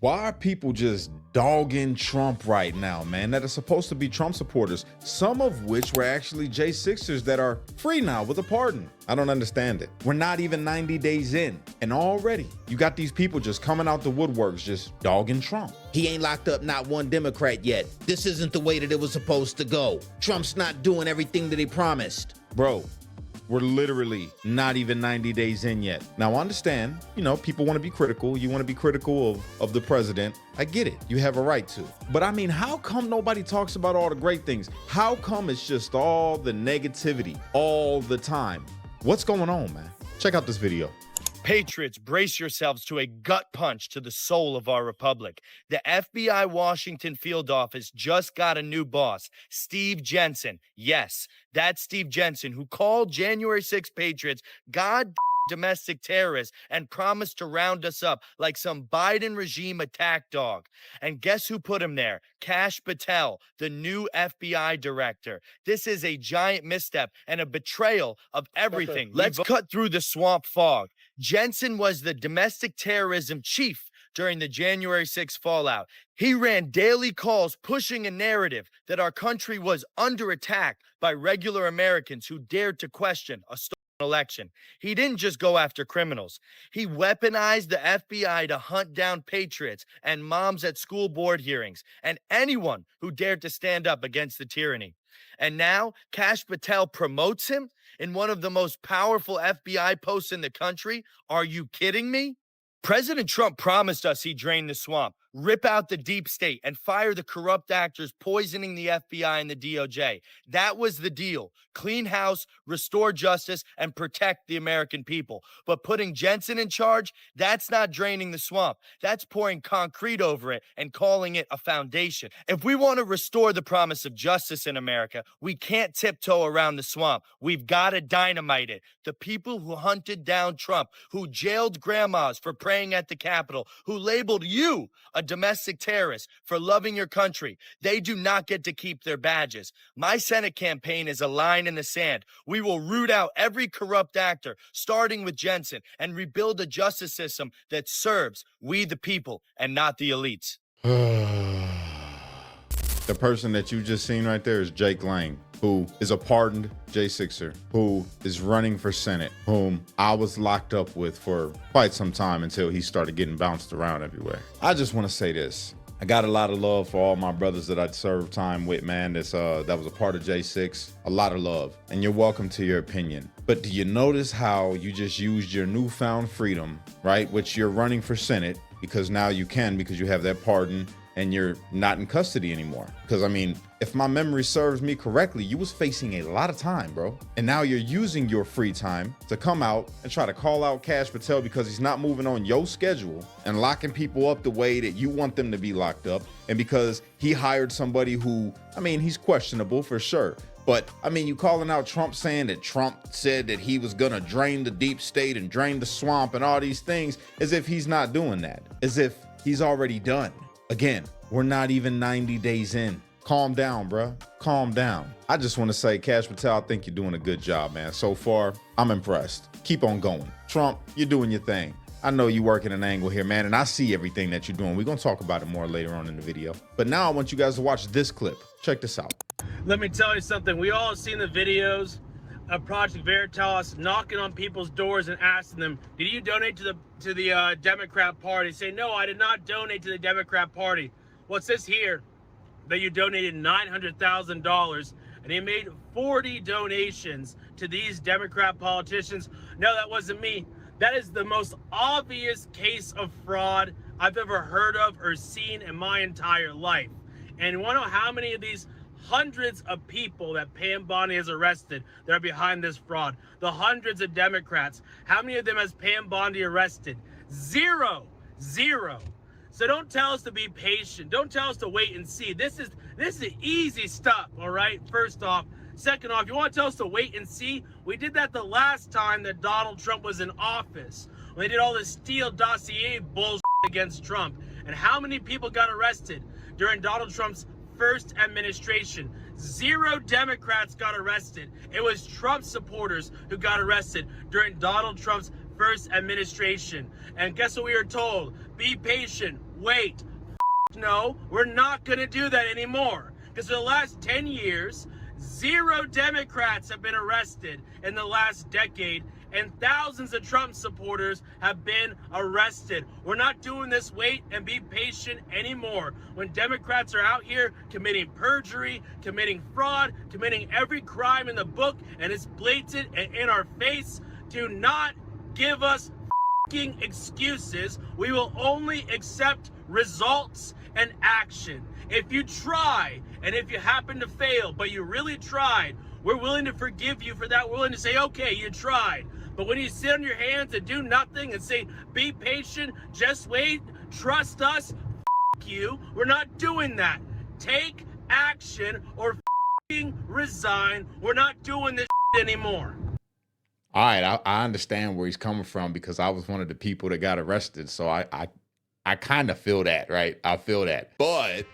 Why are people just dogging Trump right now, man, that are supposed to be Trump supporters, some of which were actually J6ers that are free now with a pardon? I don't understand it. We're not even 90 days in, and already you got these people just coming out the woodworks just dogging Trump. He ain't locked up not one Democrat yet. This isn't the way that it was supposed to go. Trump's not doing everything that he promised. Bro, we're literally not even 90 days in yet. Now, I understand, people want to be critical. You want to be critical of the president. I get it. You have a right to. But I mean, how come nobody talks about all the great things? How come it's just all the negativity all the time? What's going on, man? Check out this video. Patriots, brace yourselves to a gut punch to the soul of our republic. The FBI Washington field office just got a new boss, Steve Jensen. Yes, that's Steve Jensen, who called January 6 Patriots domestic terrorists and promised to round us up like some Biden regime attack dog. And guess who put him there? Kash Patel, the new FBI director. This is a giant misstep and a betrayal of everything. Let's cut through the swamp fog. Jensen was the domestic terrorism chief during the January 6 fallout. He ran daily calls pushing a narrative that our country was under attack by regular Americans who dared to question a stolen election. He didn't just go after criminals. He weaponized the FBI to hunt down patriots and moms at school board hearings and anyone who dared to stand up against the tyranny. And now Kash Patel promotes him in one of the most powerful FBI posts in the country. Are you kidding me? President Trump promised us he'd drain the swamp, rip out the deep state, and fire the corrupt actors poisoning the FBI and the DOJ. That was the deal. Clean house, restore justice, and protect the American people. But putting Jensen in charge, that's not draining the swamp. That's pouring concrete over it and calling it a foundation. If we want to restore the promise of justice in America, we can't tiptoe around the swamp. We've got to dynamite it. The people who hunted down Trump, who jailed grandmas for praying at the Capitol, who labeled you a domestic terrorist for loving your country, they do not get to keep their badges. My Senate campaign is a line in the sand. We will root out every corrupt actor, starting with Jensen, and rebuild a justice system that serves we the people and not the elites. The person that you just seen right there is Jake Lang, who is a pardoned J6er, who is running for Senate, whom I was locked up with for quite some time until he started getting bounced around everywhere. I just want to say this. I got a lot of love for all my brothers that I'd served time with, man. That was a part of J6. A lot of love. And you're welcome to your opinion. But do you notice how you just used your newfound freedom, right? Which you're running for Senate because now you can, because you have that pardon and you're not in custody anymore. Because I mean, if my memory serves me correctly, you was facing a lot of time, bro. And now you're using your free time to come out and try to call out Kash Patel because he's not moving on your schedule and locking people up the way that you want them to be locked up. And because he hired somebody who, I mean, he's questionable for sure. But I mean, you calling out Trump, saying that Trump said that he was gonna drain the deep state and drain the swamp and all these things, as if he's not doing that, as if he's already done. Again, we're not even 90 days in. Calm down, bruh. Calm down. I just want to say, Kash Patel, I think you're doing a good job, man. So far, I'm impressed. Keep on going. Trump, you're doing your thing. I know you're working an angle here, man, and I see everything that you're doing. We're going to talk about it more later on in the video. But now I want you guys to watch this clip. Check this out. Let me tell you something. We all have seen the videos of Project Veritas knocking on people's doors and asking them, did you donate to the Democrat Party? Say, no, I did not donate to the Democrat Party. Well, it says here that you donated $900,000 and he made 40 donations to these Democrat politicians. No, that wasn't me. That is the most obvious case of fraud I've ever heard of or seen in my entire life. And you want to know how many of these hundreds of people that Pam Bondi has arrested that are behind this fraud? The hundreds of Democrats. How many of them has Pam Bondi arrested? Zero. So don't tell us to be patient. Don't tell us to wait and see. This is easy stuff, all right? First off. Second off, you want to tell us to wait and see? We did that the last time that Donald Trump was in office. When they did all this Steele dossier bullshit against Trump. And how many people got arrested during Donald Trump's first administration? 0 Democrats got arrested. It was Trump supporters who got arrested during Donald Trump's first administration. And guess what we were told? Be patient, wait. No, we're not going to do that anymore. Because for the last 10 years, 0 Democrats have been arrested in the last decade, and thousands of Trump supporters have been arrested. We're not doing this wait and be patient anymore. When Democrats are out here committing perjury, committing fraud, committing every crime in the book, and it's blatant and in our face, do not give us fucking excuses. We will only accept results and action. If you try, and if you happen to fail, but you really tried, we're willing to forgive you for that. We're willing to say, okay, you tried. But when you sit on your hands and do nothing and say, be patient, just wait, trust us, you, we're not doing that. Take action or resign. We're not doing this anymore. All right, I understand where he's coming from because I was one of the people that got arrested. So I kind of feel that, right? I feel that. But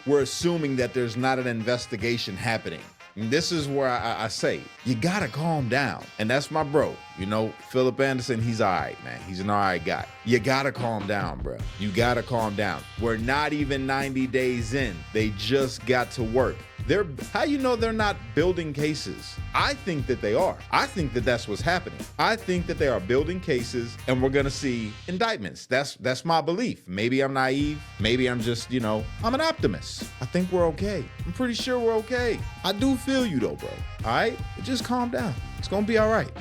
we're assuming that there's not an investigation happening. And this is where I say, you gotta calm down. And that's my bro. You know, Philip Anderson, he's all right, man. He's an all right guy. You gotta calm down, bro. You gotta calm down. We're not even 90 days in. They just got to work. How you know they're not building cases? I think that they are. I think that that's what's happening. I think that they are building cases and we're gonna see indictments. That's my belief. Maybe I'm naive. Maybe I'm just, I'm an optimist. I think we're okay. I'm pretty sure we're okay. I do feel you though, bro. All right? Just calm down. It's gonna be all right.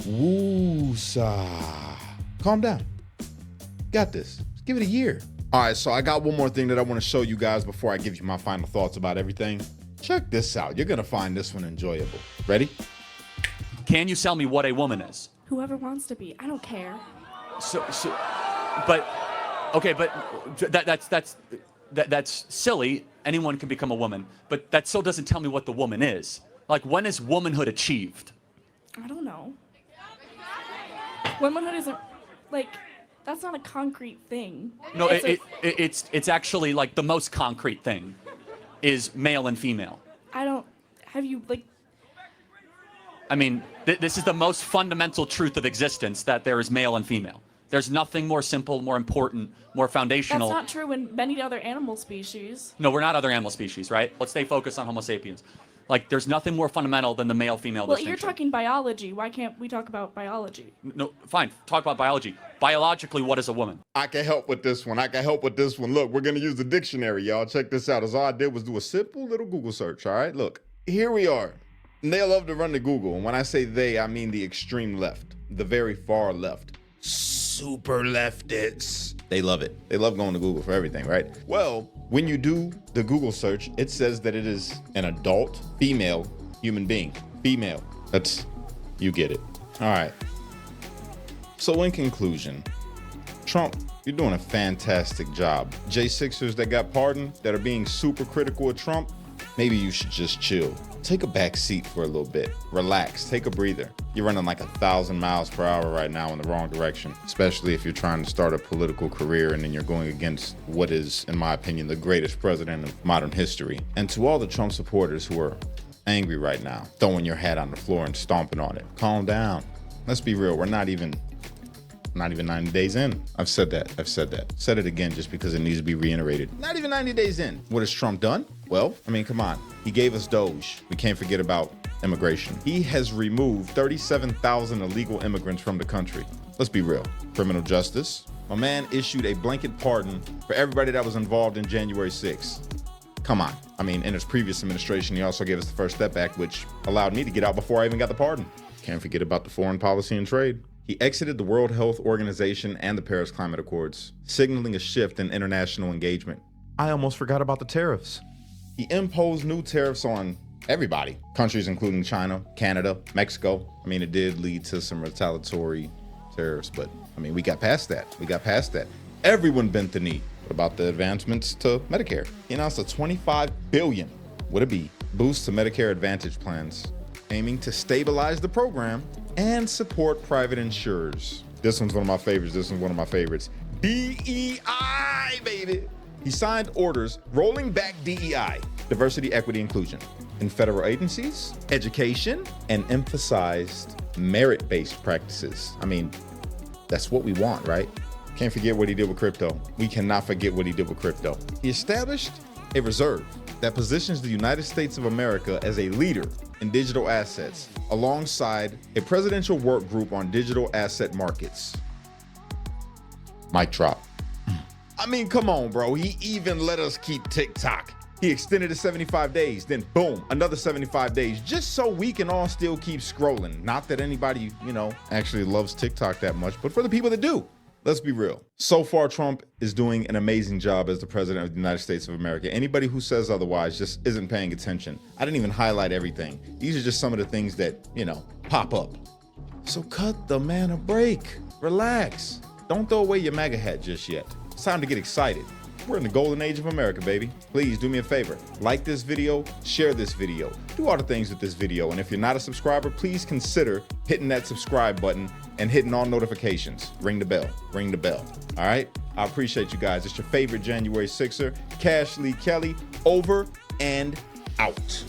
Woo-sa. Calm down. Got this. Just give it a year. All right, so I got one more thing that I want to show you guys before I give you my final thoughts about everything. Check this out. You're going to find this one enjoyable. Ready? Can you tell me what a woman is? Whoever wants to be. I don't care. But that's silly. Anyone can become a woman, but that still doesn't tell me what the woman is. Like, when is womanhood achieved? I don't know. Womanhood isn't, that's not a concrete thing. No, it's actually like the most concrete thing is male and female. I mean, this is the most fundamental truth of existence, that there is male and female. There's nothing more simple, more important, more foundational. That's not true in many other animal species. No, we're not other animal species, right? Let's stay focused on Homo sapiens. Like, there's nothing more fundamental than the male-female distinction. Well, you're talking biology. Why can't we talk about biology? No, fine. Talk about biology. Biologically, what is a woman? I can help with this one. Look, we're going to use the dictionary, y'all. Check this out. All I did was do a simple little Google search, all right? Look, here we are. And they love to run to Google. And when I say they, I mean the extreme left, the very far left. Super leftists. They love it. They love going to Google for everything, right? Well, when you do the Google search, it says that it is an adult female human being. Female. You get it. All right. So in conclusion, Trump, you're doing a fantastic job. J6ers that got pardoned, that are being super critical of Trump, maybe you should just chill. Take a back seat for a little bit. Relax, take a breather. You're running like 1,000 miles per hour right now in the wrong direction, especially if you're trying to start a political career and then you're going against what is, in my opinion, the greatest president of modern history. And to all the Trump supporters who are angry right now, throwing your hat on the floor and stomping on it, calm down. Let's be real, we're not even 90 days in. I've said that. Said it again just because it needs to be reiterated. Not even 90 days in. What has Trump done? Well, I mean, come on. He gave us Doge. We can't forget about immigration. He has removed 37,000 illegal immigrants from the country. Let's be real. Criminal justice. My man issued a blanket pardon for everybody that was involved in January 6th. Come on. I mean, in his previous administration, he also gave us the First Step Act, which allowed me to get out before I even got the pardon. Can't forget about the foreign policy and trade. He exited the World Health Organization and the Paris Climate Accords, signaling a shift in international engagement. I almost forgot about the tariffs. He imposed new tariffs on everybody, countries including China, Canada, Mexico. I mean, it did lead to some retaliatory tariffs, but I mean, we got past that. Everyone bent the knee. What about the advancements to Medicare? He announced a $25 billion, boost to Medicare Advantage plans, aiming to stabilize the program and support private insurers. This one's one of my favorites. DEI, baby. He signed orders rolling back DEI, diversity, equity, inclusion, in federal agencies, education, and emphasized merit-based practices. I mean, that's what we want, right? Can't forget what he did with crypto. We cannot forget what he did with crypto. He established a reserve that positions the United States of America as a leader in digital assets, alongside a presidential work group on digital asset markets. Mic drop. I mean, come on, bro. He even let us keep TikTok. He extended it 75 days, then boom, another 75 days, just so we can all still keep scrolling. Not that anybody, actually loves TikTok that much, but for the people that do, let's be real. So far, Trump is doing an amazing job as the president of the United States of America. Anybody who says otherwise just isn't paying attention. I didn't even highlight everything. These are just some of the things that, pop up. So cut the man a break. Relax. Don't throw away your MAGA hat just yet. It's time to get excited. We're in the golden age of America, baby. Please do me a favor. Like this video, share this video, do all the things with this video. And if you're not a subscriber, please consider hitting that subscribe button and hitting all notifications. Ring the bell, ring the bell. All right? I appreciate you guys. It's your favorite January 6er, Cash Lee Kelly, over and out.